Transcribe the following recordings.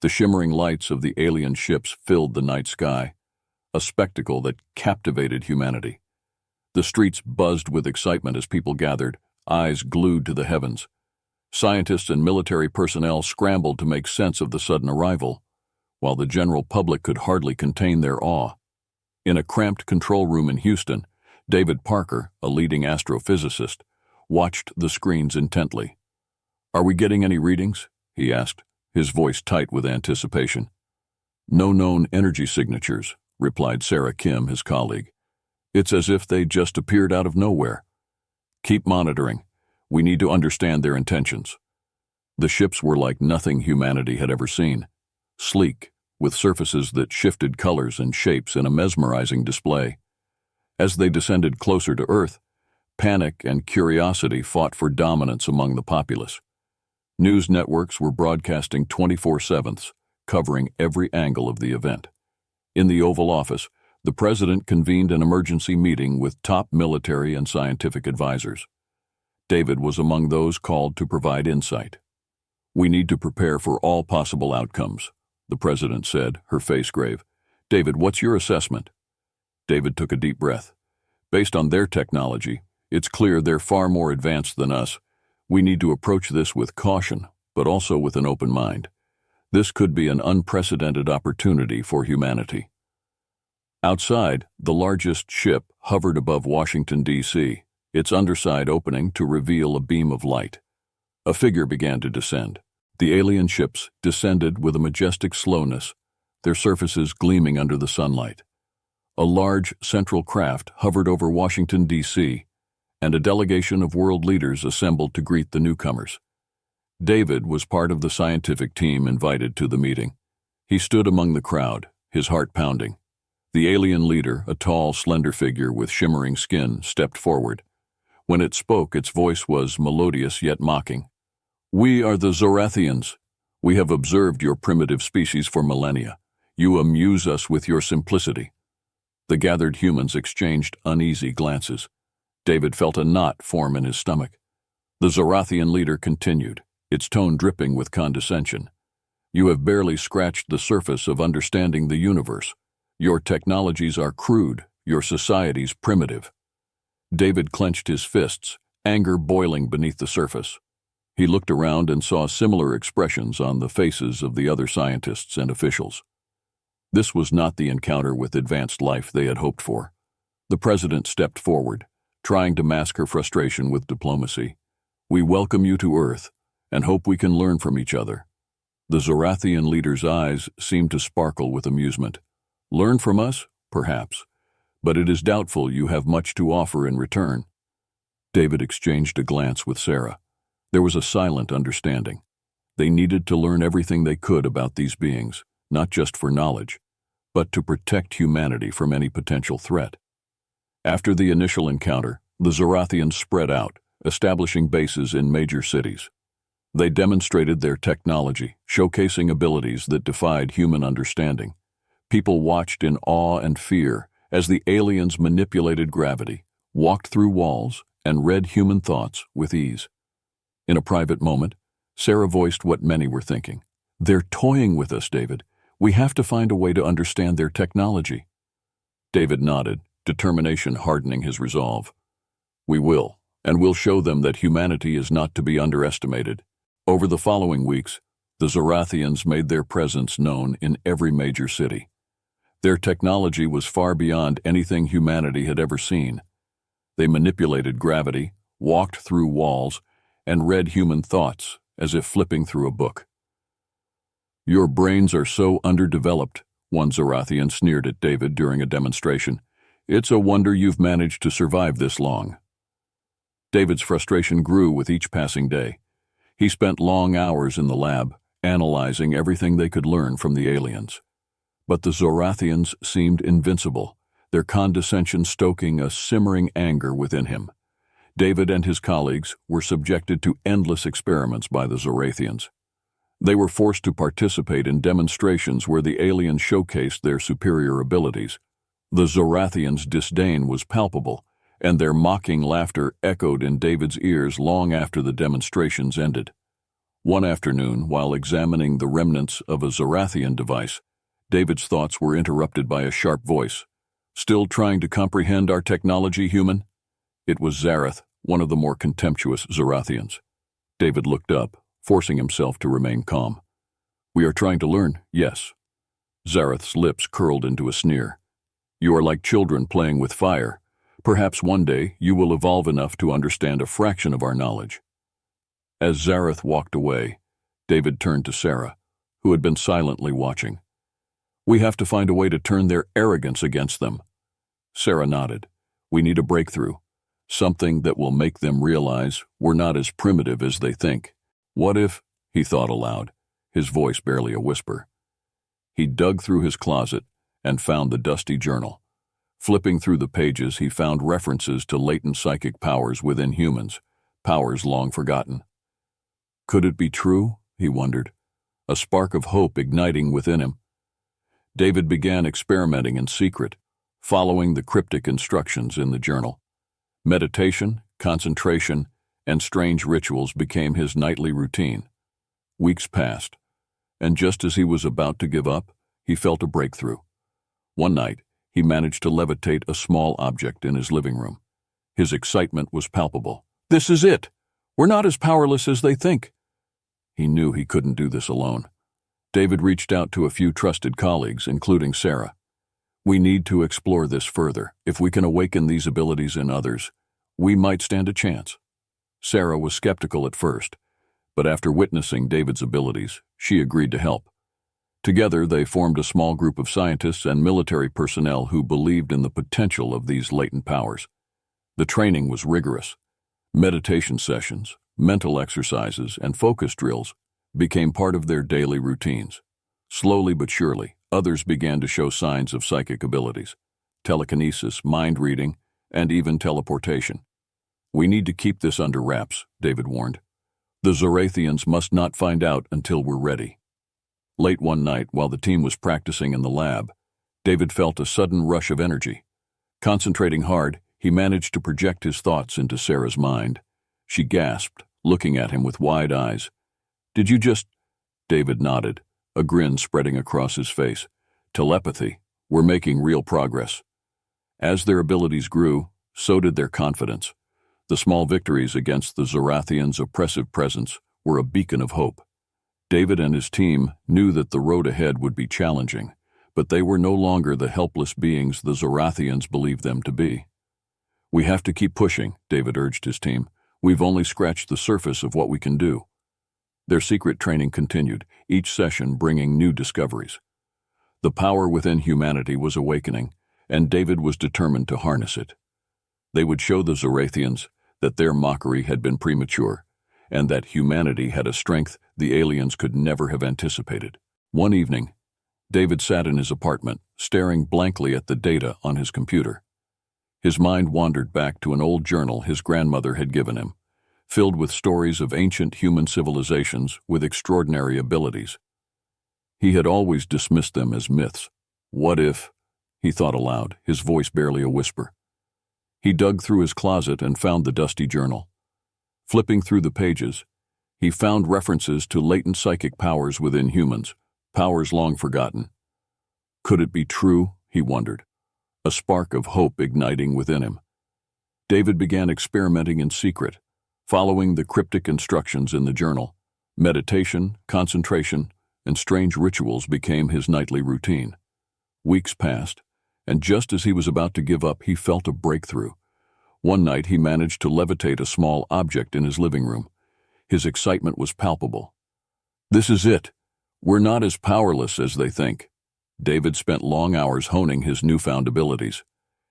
The shimmering lights of the alien ships filled the night sky, a spectacle that captivated humanity. The streets buzzed with excitement as people gathered, eyes glued to the heavens. Scientists and military personnel scrambled to make sense of the sudden arrival, while the general public could hardly contain their awe. In a cramped control room in Houston, David Parker, a leading astrophysicist, watched the screens intently. "Are we getting any readings?" he asked, his voice tight with anticipation. "No known energy signatures," replied Sarah Kim, his colleague. "It's as if they just appeared out of nowhere." "Keep monitoring. We need to understand their intentions." The ships were like nothing humanity had ever seen. Sleek, with surfaces that shifted colors and shapes in a mesmerizing display. As they descended closer to Earth, panic and curiosity fought for dominance among the populace. News networks were broadcasting 24/7, covering every angle of the event. In the Oval Office, the president convened an emergency meeting with top military and scientific advisors. David was among those called to provide insight. "We need to prepare for all possible outcomes," the president said, her face grave. "David, what's your assessment?" David took a deep breath. "Based on their technology, it's clear they're far more advanced than us. We need to approach this with caution, but also with an open mind. This could be an unprecedented opportunity for humanity." Outside, the largest ship hovered above Washington, D.C., its underside opening to reveal a beam of light. A figure began to descend. The alien ships descended with a majestic slowness, their surfaces gleaming under the sunlight. A large central craft hovered over Washington, D.C., and a delegation of world leaders assembled to greet the newcomers. David was part of the scientific team invited to the meeting. He stood among the crowd, his heart pounding. The alien leader, a tall, slender figure with shimmering skin, stepped forward. When it spoke, its voice was melodious yet mocking. "We are the Zorthians. We have observed your primitive species for millennia. You amuse us with your simplicity." The gathered humans exchanged uneasy glances. David felt a knot form in his stomach. The Zorthian leader continued, its tone dripping with condescension. "You have barely scratched the surface of understanding the universe. Your technologies are crude, your societies primitive." David clenched his fists, anger boiling beneath the surface. He looked around and saw similar expressions on the faces of the other scientists and officials. This was not the encounter with advanced life they had hoped for. The president stepped forward, trying to mask her frustration with diplomacy. "We welcome you to Earth, and hope we can learn from each other." The Zorthian leader's eyes seemed to sparkle with amusement. "Learn from us? Perhaps. But it is doubtful you have much to offer in return." David exchanged a glance with Sarah. There was a silent understanding. They needed to learn everything they could about these beings, not just for knowledge, but to protect humanity from any potential threat. After the initial encounter, the Zorthians spread out, establishing bases in major cities. They demonstrated their technology, showcasing abilities that defied human understanding. People watched in awe and fear as the aliens manipulated gravity, walked through walls, and read human thoughts with ease. In a private moment, Sarah voiced what many were thinking. "They're toying with us, David. We have to find a way to understand their technology." David nodded, determination hardening his resolve. "We will, and we'll show them that humanity is not to be underestimated." Over the following weeks, the Zorthians made their presence known in every major city. Their technology was far beyond anything humanity had ever seen. They manipulated gravity, walked through walls, and read human thoughts as if flipping through a book. "Your brains are so underdeveloped," one Zorthian sneered at David during a demonstration. "It's a wonder you've managed to survive this long." David's frustration grew with each passing day. He spent long hours in the lab, analyzing everything they could learn from the aliens. But the Zorthians seemed invincible, their condescension stoking a simmering anger within him. David and his colleagues were subjected to endless experiments by the Zorthians. They were forced to participate in demonstrations where the aliens showcased their superior abilities. The Zorthians' disdain was palpable, and their mocking laughter echoed in David's ears long after the demonstrations ended. One afternoon, while examining the remnants of a Zorthian device, David's thoughts were interrupted by a sharp voice. "Still trying to comprehend our technology, human?" It was Zareth, one of the more contemptuous Zorthians. David looked up, forcing himself to remain calm. "We are trying to learn, yes." Zareth's lips curled into a sneer. "You are like children playing with fire. Perhaps one day you will evolve enough to understand a fraction of our knowledge." As Zareth walked away, David turned to Sarah, who had been silently watching. "We have to find a way to turn their arrogance against them." Sarah nodded. "We need a breakthrough. Something that will make them realize we're not as primitive as they think." "What if," he thought aloud, his voice barely a whisper. He dug through his closet and found the dusty journal. Flipping through the pages, he found references to latent psychic powers within humans, powers long forgotten. Could it be true? He wondered, a spark of hope igniting within him. David began experimenting in secret, following the cryptic instructions in the journal. Meditation, concentration, and strange rituals became his nightly routine. Weeks passed, and just as he was about to give up, he felt a breakthrough. One night, he managed to levitate a small object in his living room. His excitement was palpable. "This is it! We're not as powerless as they think." He knew he couldn't do this alone. David reached out to a few trusted colleagues, including Sarah. "We need to explore this further. If we can awaken these abilities in others, we might stand a chance." Sarah was skeptical at first, but after witnessing David's abilities, she agreed to help. Together, they formed a small group of scientists and military personnel who believed in the potential of these latent powers. The training was rigorous. Meditation sessions, mental exercises, and focus drills became part of their daily routines. Slowly but surely, others began to show signs of psychic abilities: telekinesis, mind reading, and even teleportation. "We need to keep this under wraps," David warned. "The Zorthians must not find out until we're ready." Late one night, while the team was practicing in the lab, David felt a sudden rush of energy. Concentrating hard, he managed to project his thoughts into Sarah's mind. She gasped, looking at him with wide eyes. "Did you just—" David nodded, a grin spreading across his face. "Telepathy. We're making real progress." As their abilities grew, so did their confidence. The small victories against the Zorthians' oppressive presence were a beacon of hope. David and his team knew that the road ahead would be challenging, but they were no longer the helpless beings the Zorthians believed them to be. "We have to keep pushing," David urged his team. "We've only scratched the surface of what we can do." Their secret training continued, each session bringing new discoveries. The power within humanity was awakening, and David was determined to harness it. They would show the Zorthians that their mockery had been premature, and that humanity had a strength the aliens could never have anticipated. One evening, David sat in his apartment, staring blankly at the data on his computer. His mind wandered back to an old journal his grandmother had given him, filled with stories of ancient human civilizations with extraordinary abilities. He had always dismissed them as myths. "What if?" he thought aloud, his voice barely a whisper. He dug through his closet and found the dusty journal. Flipping through the pages, he found references to latent psychic powers within humans, powers long forgotten. Could it be true, he wondered, a spark of hope igniting within him. David began experimenting in secret, following the cryptic instructions in the journal. Meditation, concentration, and strange rituals became his nightly routine. Weeks passed, and just as he was about to give up, he felt a breakthrough. One night he managed to levitate a small object in his living room. His excitement was palpable. "This is it. We're not as powerless as they think." David spent long hours honing his newfound abilities.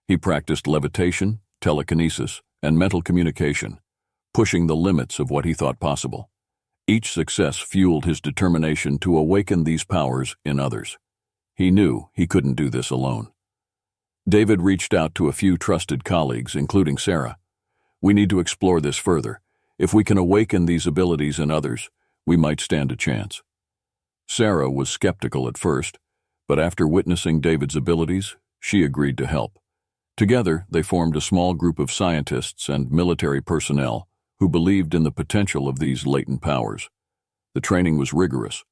He practiced levitation, telekinesis, and mental communication, pushing the limits of what he thought possible. Each success fueled his determination to awaken these powers in others. He knew he couldn't do this alone. David reached out to a few trusted colleagues, including Sarah. "We need to explore this further. If we can awaken these abilities in others, we might stand a chance." Sarah was skeptical at first, but after witnessing David's abilities, she agreed to help. Together, they formed a small group of scientists and military personnel who believed in the potential of these latent powers. The training was rigorous.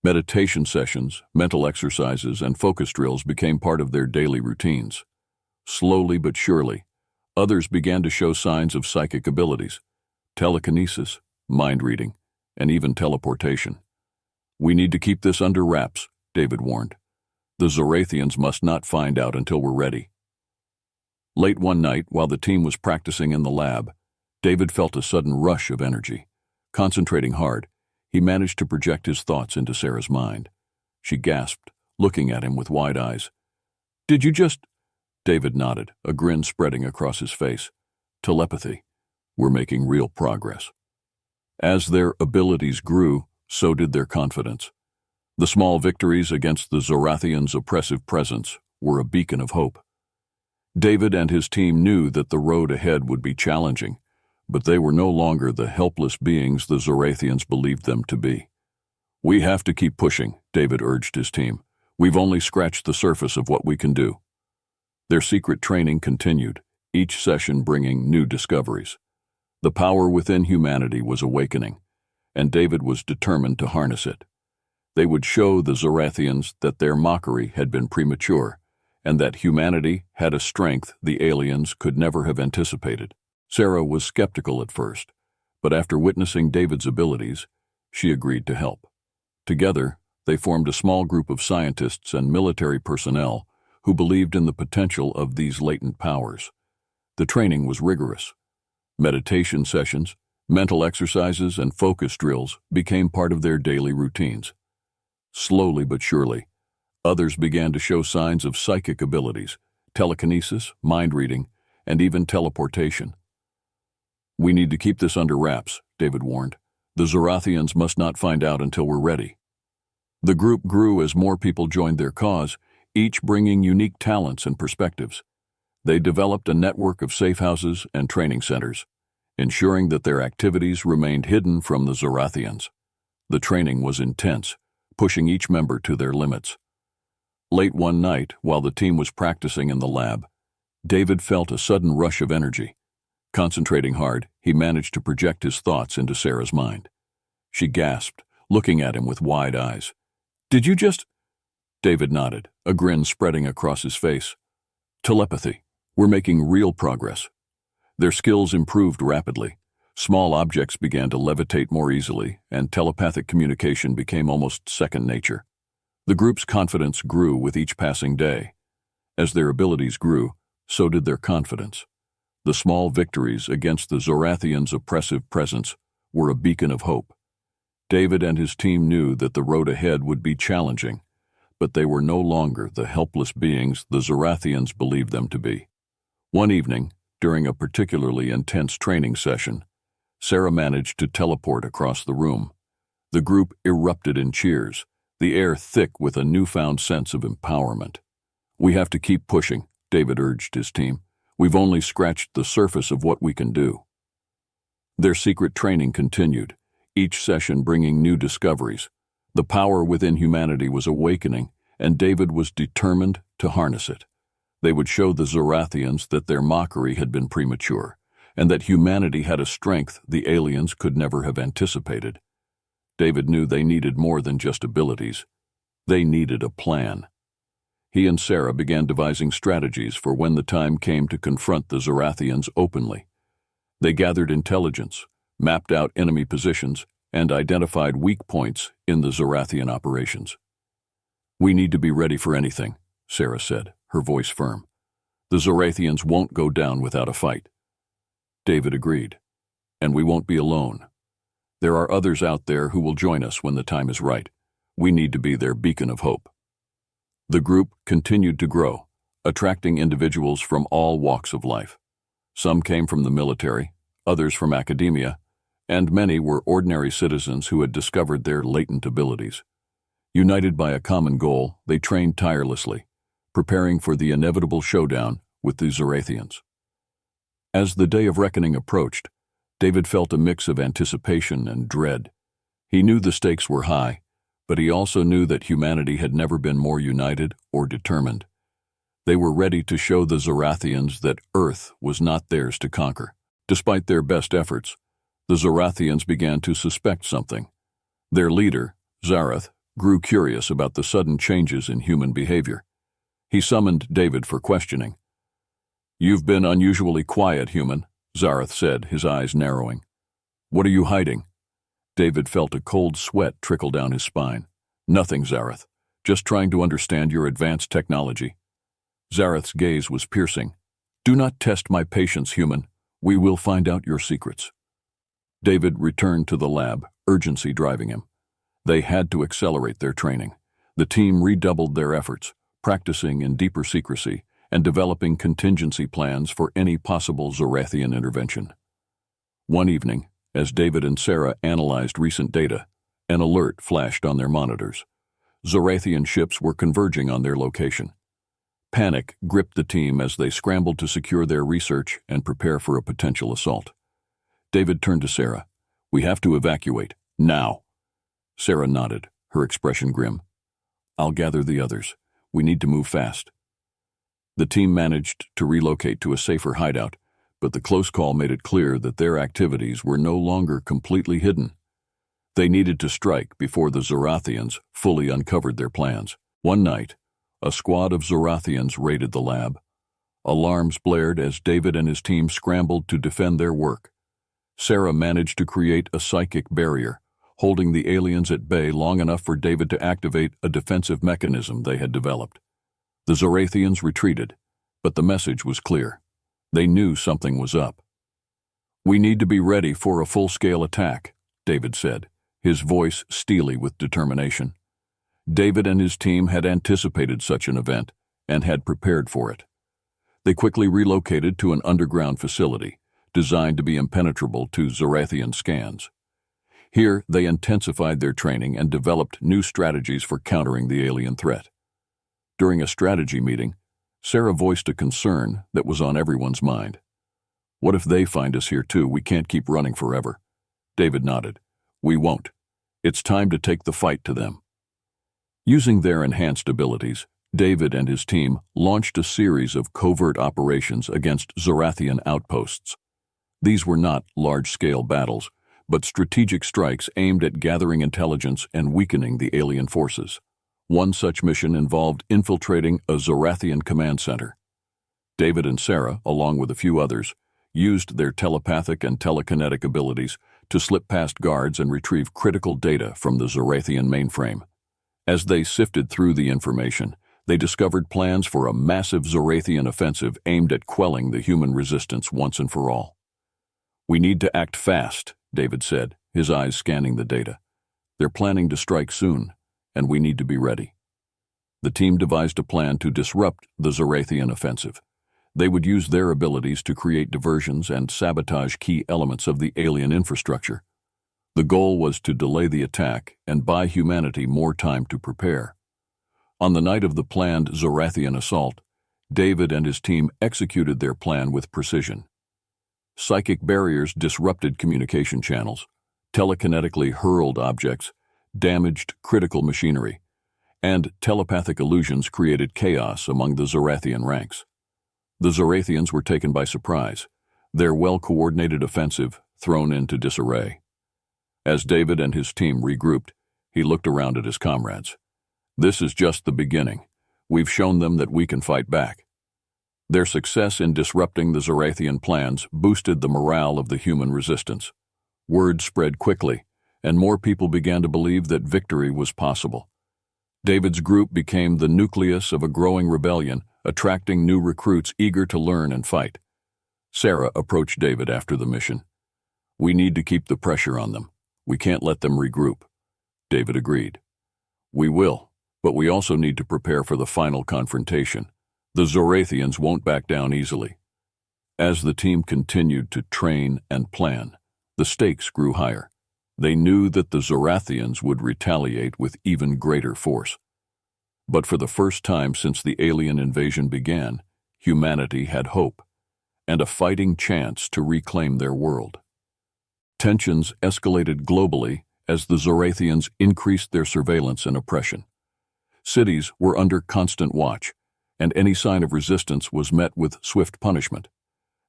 Meditation sessions, mental exercises, and focus drills became part of their daily routines. Slowly but surely, others began to show signs of psychic abilities, telekinesis, mind reading, and even teleportation. "We need to keep this under wraps," David warned. "The Zorthians must not find out until we're ready." Late one night, while the team was practicing in the lab, David felt a sudden rush of energy. Concentrating hard, he managed to project his thoughts into Sarah's mind. She gasped, looking at him with wide eyes. "Did you just—" David nodded, a grin spreading across his face. "Telepathy. We're making real progress." As their abilities grew, so did their confidence. The small victories against the Zorthians' oppressive presence were a beacon of hope. David and his team knew that the road ahead would be challenging, but they were no longer the helpless beings the Zorthians believed them to be. "We have to keep pushing," David urged his team. "We've only scratched the surface of what we can do." Their secret training continued, each session bringing new discoveries. The power within humanity was awakening, and David was determined to harness it. They would show the Zorthians that their mockery had been premature, and that humanity had a strength the aliens could never have anticipated. Sarah was skeptical at first, but after witnessing David's abilities, she agreed to help. Together, they formed a small group of scientists and military personnel who believed in the potential of these latent powers. The training was rigorous. Meditation sessions, mental exercises, and focus drills became part of their daily routines. Slowly but surely, others began to show signs of psychic abilities, telekinesis, mind reading, and even teleportation. "We need to keep this under wraps," David warned. "The Zorthians must not find out until we're ready." The group grew as more people joined their cause, each bringing unique talents and perspectives. They developed a network of safe houses and training centers, ensuring that their activities remained hidden from the Zorthians. The training was intense, pushing each member to their limits. Late one night, while the team was practicing in the lab, David felt a sudden rush of energy. Concentrating hard, he managed to project his thoughts into Sarah's mind. She gasped, looking at him with wide eyes. "Did you just—" David nodded, a grin spreading across his face. "Telepathy. We're making real progress." Their skills improved rapidly. Small objects began to levitate more easily, and telepathic communication became almost second nature. The group's confidence grew with each passing day. As their abilities grew, so did their confidence. The small victories against the Zorthians' oppressive presence were a beacon of hope. David and his team knew that the road ahead would be challenging, but they were no longer the helpless beings the Zorthians believed them to be. One evening, during a particularly intense training session, Sarah managed to teleport across the room. The group erupted in cheers, the air thick with a newfound sense of empowerment. "We have to keep pushing," David urged his team. "We've only scratched the surface of what we can do." Their secret training continued, each session bringing new discoveries. The power within humanity was awakening, and David was determined to harness it. They would show the Zorthians that their mockery had been premature, and that humanity had a strength the aliens could never have anticipated. David knew they needed more than just abilities. They needed a plan. He and Sarah began devising strategies for when the time came to confront the Zorthians openly. They gathered intelligence, mapped out enemy positions, and identified weak points in the Zorthian operations. "We need to be ready for anything," Sarah said, her voice firm. "The Zorthians won't go down without a fight." David agreed. "And we won't be alone. There are others out there who will join us when the time is right. We need to be their beacon of hope." The group continued to grow, attracting individuals from all walks of life. Some came from the military, others from academia, and many were ordinary citizens who had discovered their latent abilities. United by a common goal, they trained tirelessly, preparing for the inevitable showdown with the Zorthians. As the day of reckoning approached, David felt a mix of anticipation and dread. He knew the stakes were high, but he also knew that humanity had never been more united or determined. They were ready to show the Zorthians that Earth was not theirs to conquer. Despite their best efforts, the Zorthians began to suspect something. Their leader, Zareth, grew curious about the sudden changes in human behavior. He summoned David for questioning. "You've been unusually quiet, human," Zareth said, his eyes narrowing. "What are you hiding?" David felt a cold sweat trickle down his spine. "Nothing, Zareth. Just trying to understand your advanced technology." Zareth's gaze was piercing. "Do not test my patience, human. We will find out your secrets." David returned to the lab, urgency driving him. They had to accelerate their training. The team redoubled their efforts, practicing in deeper secrecy and developing contingency plans for any possible Zorthian intervention. One evening, as David and Sarah analyzed recent data, an alert flashed on their monitors. Zorthian ships were converging on their location. Panic gripped the team as they scrambled to secure their research and prepare for a potential assault. David turned to Sarah. "We have to evacuate, now." Sarah nodded, her expression grim. "I'll gather the others. We need to move fast." The team managed to relocate to a safer hideout, but the close call made it clear that their activities were no longer completely hidden. They needed to strike before the Zorthians fully uncovered their plans. One night, a squad of Zorthians raided the lab. Alarms blared as David and his team scrambled to defend their work. Sarah managed to create a psychic barrier, holding the aliens at bay long enough for David to activate a defensive mechanism they had developed. The Zorthians retreated, but the message was clear. They knew something was up. "We need to be ready for a full-scale attack," David said, his voice steely with determination. David and his team had anticipated such an event and had prepared for it. They quickly relocated to an underground facility, designed to be impenetrable to Zorthian scans. Here, they intensified their training and developed new strategies for countering the alien threat. During a strategy meeting, Sarah voiced a concern that was on everyone's mind. "What if they find us here too? We can't keep running forever." David nodded. "We won't. It's time to take the fight to them." Using their enhanced abilities, David and his team launched a series of covert operations against Zorthian outposts. These were not large-scale battles, but strategic strikes aimed at gathering intelligence and weakening the alien forces. One such mission involved infiltrating a Zorthian command center. David and Sarah, along with a few others, used their telepathic and telekinetic abilities to slip past guards and retrieve critical data from the Zorthian mainframe. As they sifted through the information, they discovered plans for a massive Zorthian offensive aimed at quelling the human resistance once and for all. "We need to act fast," David said, his eyes scanning the data. "They're planning to strike soon, and we need to be ready." The team devised a plan to disrupt the Zorthian offensive. They would use their abilities to create diversions and sabotage key elements of the alien infrastructure. The goal was to delay the attack and buy humanity more time to prepare. On the night of the planned Zorthian assault, David and his team executed their plan with precision. Psychic barriers disrupted communication channels, telekinetically hurled objects, damaged critical machinery, and telepathic illusions created chaos among the Zorthian ranks. The Zorthians were taken by surprise, their well-coordinated offensive thrown into disarray. As David and his team regrouped, he looked around at his comrades. "This is just the beginning. We've shown them that we can fight back." Their success in disrupting the Zorthian plans boosted the morale of the human resistance. Word spread quickly, and more people began to believe that victory was possible. David's group became the nucleus of a growing rebellion, attracting new recruits eager to learn and fight. Sarah approached David after the mission. "We need to keep the pressure on them. We can't let them regroup." David agreed. "We will, but we also need to prepare for the final confrontation. The Zorthians won't back down easily." As the team continued to train and plan, the stakes grew higher. They knew that the Zorthians would retaliate with even greater force. But for the first time since the alien invasion began, humanity had hope, and a fighting chance to reclaim their world. Tensions escalated globally as the Zorthians increased their surveillance and oppression. Cities were under constant watch, and any sign of resistance was met with swift punishment.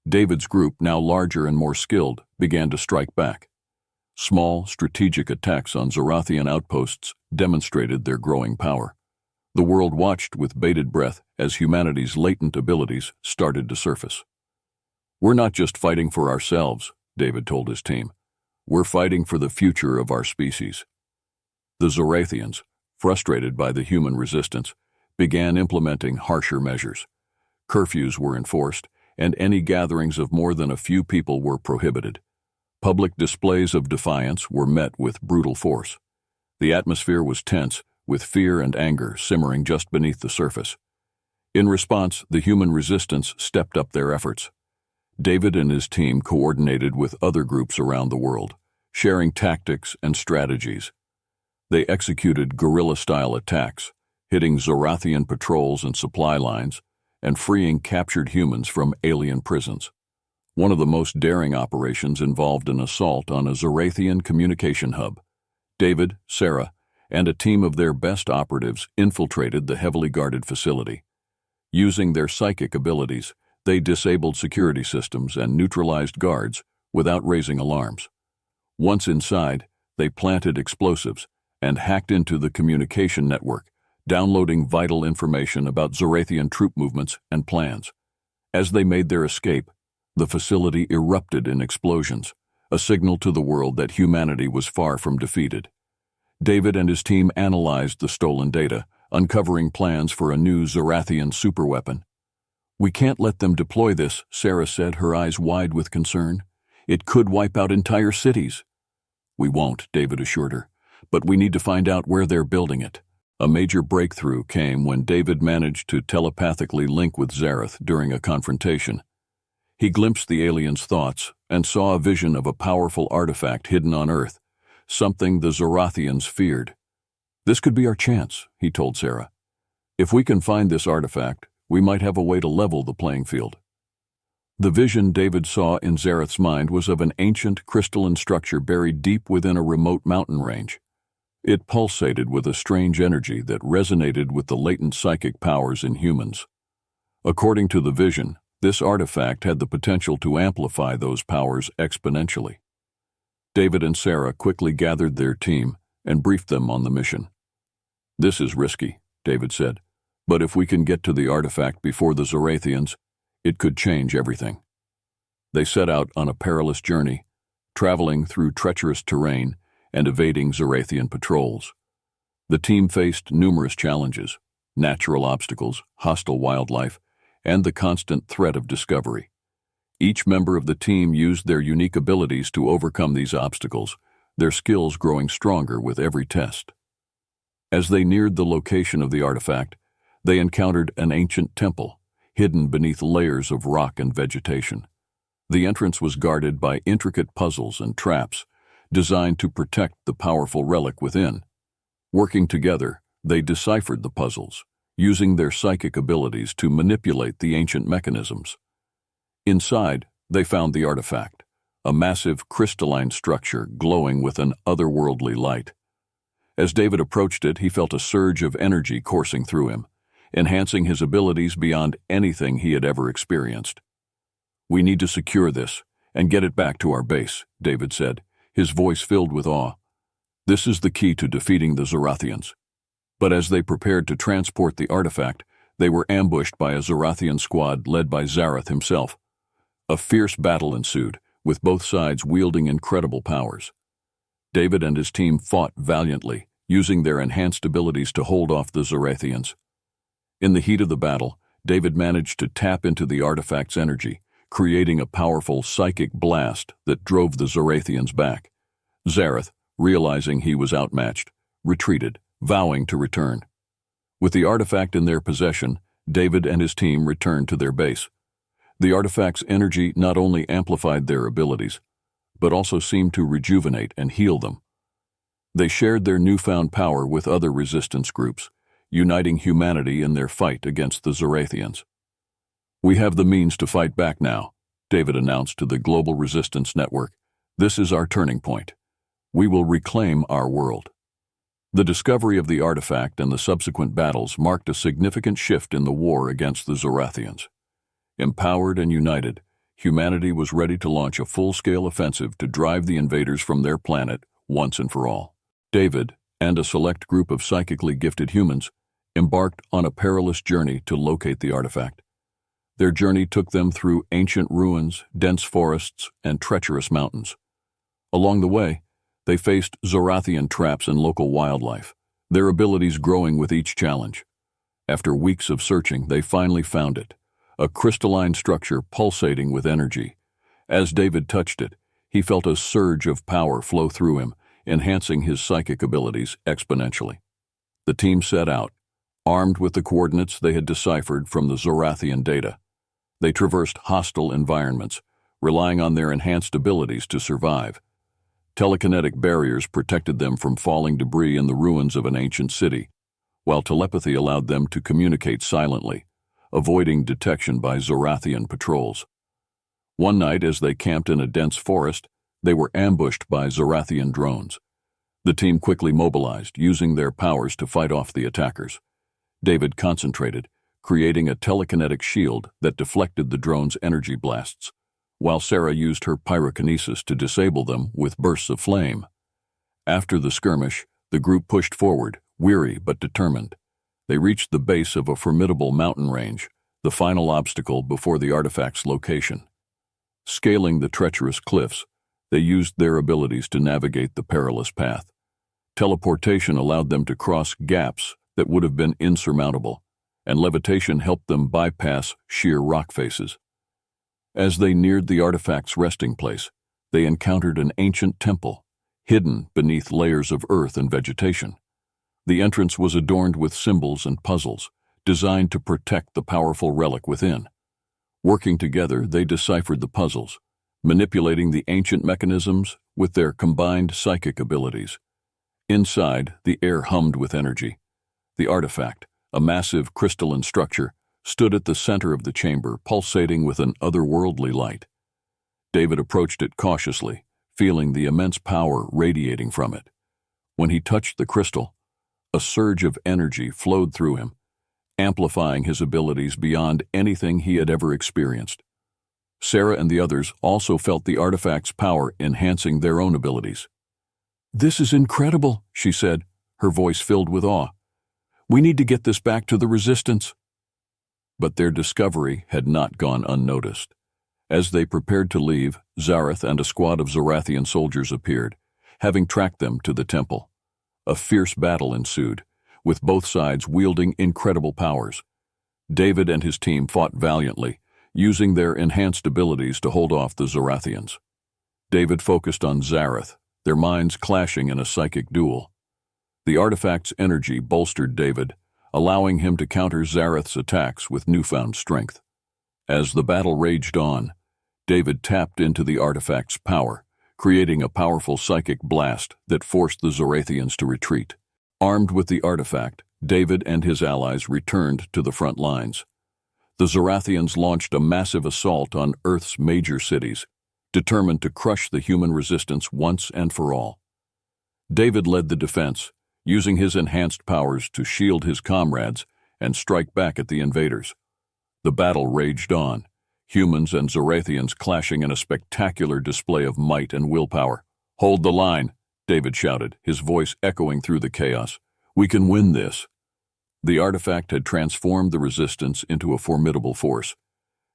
David's group, now larger and more skilled, began to strike back. Small, strategic attacks on Zorthian outposts demonstrated their growing power. The world watched with bated breath as humanity's latent abilities started to surface. "We're not just fighting for ourselves," David told his team. "We're fighting for the future of our species." The Zorthians, frustrated by the human resistance, began implementing harsher measures. Curfews were enforced, and any gatherings of more than a few people were prohibited. Public displays of defiance were met with brutal force. The atmosphere was tense, with fear and anger simmering just beneath the surface. In response, the human resistance stepped up their efforts. David and his team coordinated with other groups around the world, sharing tactics and strategies. They executed guerrilla-style attacks, hitting Zorthian patrols and supply lines, and freeing captured humans from alien prisons. One of the most daring operations involved an assault on a Zorthian communication hub. David, Sarah, and a team of their best operatives infiltrated the heavily guarded facility. Using their psychic abilities, they disabled security systems and neutralized guards without raising alarms. Once inside, they planted explosives and hacked into the communication network, downloading vital information about Zorthian troop movements and plans. As they made their escape, the facility erupted in explosions, a signal to the world that humanity was far from defeated. David and his team analyzed the stolen data, uncovering plans for a new Zorthian superweapon. "We can't let them deploy this," Sarah said, her eyes wide with concern. "It could wipe out entire cities." "We won't," David assured her, "but we need to find out where they're building it." A major breakthrough came when David managed to telepathically link with Zareth during a confrontation. He glimpsed the alien's thoughts and saw a vision of a powerful artifact hidden on Earth, something the Zorthians feared. "This could be our chance," he told Sarah. "If we can find this artifact, we might have a way to level the playing field." The vision David saw in Zareth's mind was of an ancient crystalline structure buried deep within a remote mountain range. It pulsated with a strange energy that resonated with the latent psychic powers in humans. According to the vision, this artifact had the potential to amplify those powers exponentially. David and Sarah quickly gathered their team and briefed them on the mission. "This is risky," David said, "but if we can get to the artifact before the Zorthians, it could change everything." They set out on a perilous journey, traveling through treacherous terrain and evading Zorthian patrols. The team faced numerous challenges: natural obstacles, hostile wildlife, and the constant threat of discovery. Each member of the team used their unique abilities to overcome these obstacles, their skills growing stronger with every test. As they neared the location of the artifact, they encountered an ancient temple, hidden beneath layers of rock and vegetation. The entrance was guarded by intricate puzzles and traps, designed to protect the powerful relic within. Working together, they deciphered the puzzles, using their psychic abilities to manipulate the ancient mechanisms. Inside, they found the artifact, a massive crystalline structure glowing with an otherworldly light. As David approached it, he felt a surge of energy coursing through him, enhancing his abilities beyond anything he had ever experienced. "We need to secure this and get it back to our base," David said, his voice filled with awe. "This is the key to defeating the Zorthians." But as they prepared to transport the artifact, they were ambushed by a Zorthian squad led by Zareth himself. A fierce battle ensued, with both sides wielding incredible powers. David and his team fought valiantly, using their enhanced abilities to hold off the Zorthians. In the heat of the battle, David managed to tap into the artifact's energy, creating a powerful psychic blast that drove the Zorthians back. Zareth, realizing he was outmatched, retreated, vowing to return. With the artifact in their possession, David and his team returned to their base. The artifact's energy not only amplified their abilities, but also seemed to rejuvenate and heal them. They shared their newfound power with other resistance groups, uniting humanity in their fight against the Zorthians. "We have the means to fight back now," David announced to the Global Resistance Network. "This is our turning point. We will reclaim our world." The discovery of the artifact and the subsequent battles marked a significant shift in the war against the Zorthians. Empowered and united, humanity was ready to launch a full-scale offensive to drive the invaders from their planet once and for all. David and a select group of psychically gifted humans embarked on a perilous journey to locate the artifact. Their journey took them through ancient ruins, dense forests, and treacherous mountains. Along the way, they faced Zorthian traps and local wildlife, their abilities growing with each challenge. After weeks of searching, they finally found it, a crystalline structure pulsating with energy. As David touched it, he felt a surge of power flow through him, enhancing his psychic abilities exponentially. The team set out, armed with the coordinates they had deciphered from the Zorthian data. They traversed hostile environments, relying on their enhanced abilities to survive. Telekinetic barriers protected them from falling debris in the ruins of an ancient city, while telepathy allowed them to communicate silently, avoiding detection by Zorthian patrols. One night, as they camped in a dense forest, they were ambushed by Zorthian drones. The team quickly mobilized, using their powers to fight off the attackers. David concentrated, creating a telekinetic shield that deflected the drones' energy blasts, while Sarah used her pyrokinesis to disable them with bursts of flame. After the skirmish, the group pushed forward, weary but determined. They reached the base of a formidable mountain range, the final obstacle before the artifact's location. Scaling the treacherous cliffs, they used their abilities to navigate the perilous path. Teleportation allowed them to cross gaps that would have been insurmountable, and levitation helped them bypass sheer rock faces. As they neared the artifact's resting place, they encountered an ancient temple, hidden beneath layers of earth and vegetation. The entrance was adorned with symbols and puzzles, designed to protect the powerful relic within. Working together, they deciphered the puzzles, manipulating the ancient mechanisms with their combined psychic abilities. Inside, the air hummed with energy. The artifact, a massive crystalline structure, stood at the center of the chamber, pulsating with an otherworldly light. David approached it cautiously, feeling the immense power radiating from it. When he touched the crystal, a surge of energy flowed through him, amplifying his abilities beyond anything he had ever experienced. Sarah and the others also felt the artifact's power enhancing their own abilities. "This is incredible," she said, her voice filled with awe. "We need to get this back to the Resistance." But their discovery had not gone unnoticed. As they prepared to leave, Zareth and a squad of Zorthian soldiers appeared, having tracked them to the temple. A fierce battle ensued, with both sides wielding incredible powers. David and his team fought valiantly, using their enhanced abilities to hold off the Zorthians. David focused on Zareth, their minds clashing in a psychic duel. The artifact's energy bolstered David, allowing him to counter Zareth's attacks with newfound strength. As the battle raged on, David tapped into the artifact's power, creating a powerful psychic blast that forced the Zorthians to retreat. Armed with the artifact, David and his allies returned to the front lines. The Zorthians launched a massive assault on Earth's major cities, determined to crush the human resistance once and for all. David led the defense, using his enhanced powers to shield his comrades and strike back at the invaders. The battle raged on, humans and Zorthians clashing in a spectacular display of might and willpower. "Hold the line," David shouted, his voice echoing through the chaos. "We can win this." The artifact had transformed the resistance into a formidable force.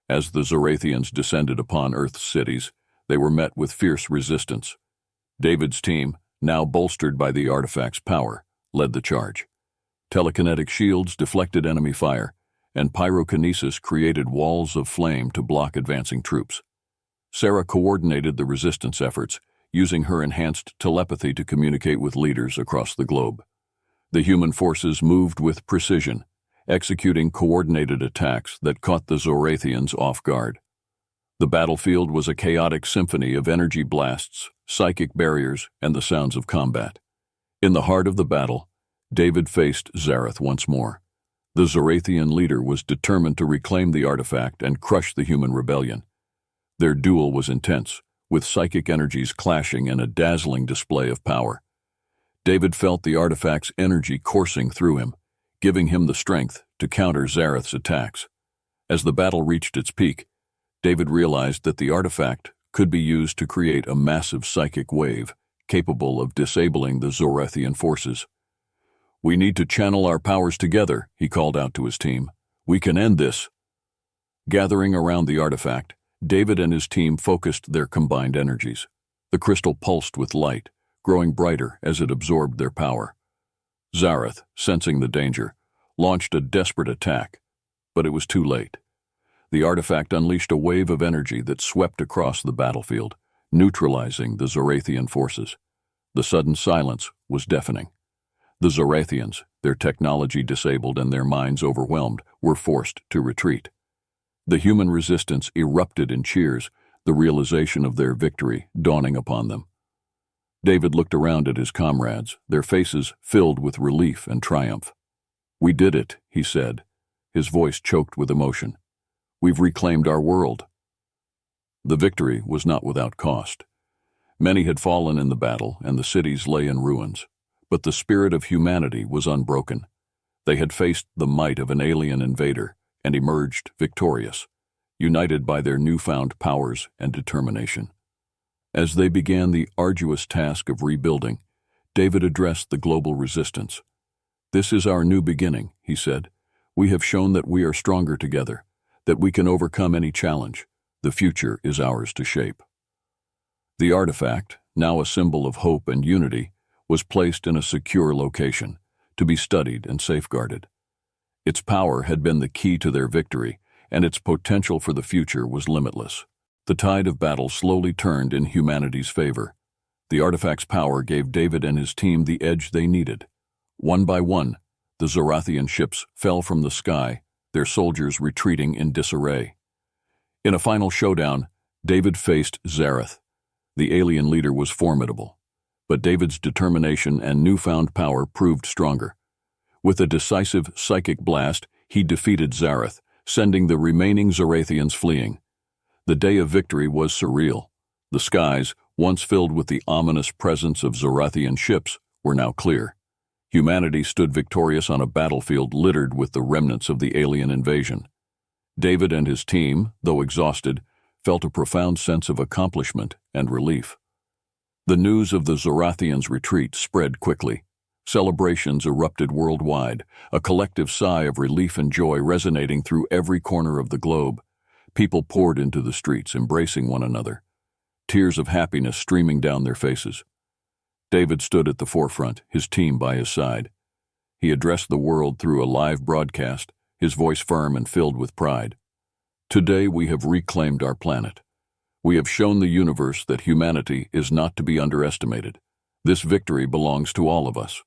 As the Zorthians descended upon Earth's cities, they were met with fierce resistance. David's team, now bolstered by the artifact's power, led the charge. Telekinetic shields deflected enemy fire, and pyrokinesis created walls of flame to block advancing troops. Sarah coordinated the resistance efforts, using her enhanced telepathy to communicate with leaders across the globe. The human forces moved with precision, executing coordinated attacks that caught the Zorthians off guard. The battlefield was a chaotic symphony of energy blasts, psychic barriers, and the sounds of combat. In the heart of the battle, David faced Zareth once more. The Zorthian leader was determined to reclaim the artifact and crush the human rebellion. Their duel was intense, with psychic energies clashing in a dazzling display of power. David felt the artifact's energy coursing through him, giving him the strength to counter Zareth's attacks. As the battle reached its peak, David realized that the artifact could be used to create a massive psychic wave capable of disabling the Zorthian forces. "We need to channel our powers together," he called out to his team. "We can end this." Gathering around the artifact, David and his team focused their combined energies. The crystal pulsed with light, growing brighter as it absorbed their power. Zareth, sensing the danger, launched a desperate attack, but it was too late. The artifact unleashed a wave of energy that swept across the battlefield, neutralizing the Zorthian forces. The sudden silence was deafening. The Zorthians, their technology disabled and their minds overwhelmed, were forced to retreat. The human resistance erupted in cheers, the realization of their victory dawning upon them. David looked around at his comrades, their faces filled with relief and triumph. "We did it," he said, his voice choked with emotion. "We've reclaimed our world." The victory was not without cost. Many had fallen in the battle, and the cities lay in ruins. But the spirit of humanity was unbroken. They had faced the might of an alien invader and emerged victorious, united by their newfound powers and determination. As they began the arduous task of rebuilding, David addressed the global resistance. "This is our new beginning," he said. "We have shown that we are stronger together, that we can overcome any challenge. The future is ours to shape." The artifact, now a symbol of hope and unity, was placed in a secure location, to be studied and safeguarded. Its power had been the key to their victory, and its potential for the future was limitless. The tide of battle slowly turned in humanity's favor. The artifact's power gave David and his team the edge they needed. One by one, the Zorthian ships fell from the sky, their soldiers retreating in disarray. In a final showdown, David faced Zareth. The alien leader was formidable, but David's determination and newfound power proved stronger. With a decisive psychic blast, he defeated Zareth, sending the remaining Zorthians fleeing. The day of victory was surreal. The skies, once filled with the ominous presence of Zorthian ships, were now clear. Humanity stood victorious on a battlefield littered with the remnants of the alien invasion. David and his team, though exhausted, felt a profound sense of accomplishment and relief. The news of the Zorthians' retreat spread quickly. Celebrations erupted worldwide, a collective sigh of relief and joy resonating through every corner of the globe. People poured into the streets, embracing one another, tears of happiness streaming down their faces. David stood at the forefront, his team by his side. He addressed the world through a live broadcast, his voice firm and filled with pride. "Today we have reclaimed our planet. We have shown the universe that humanity is not to be underestimated. This victory belongs to all of us."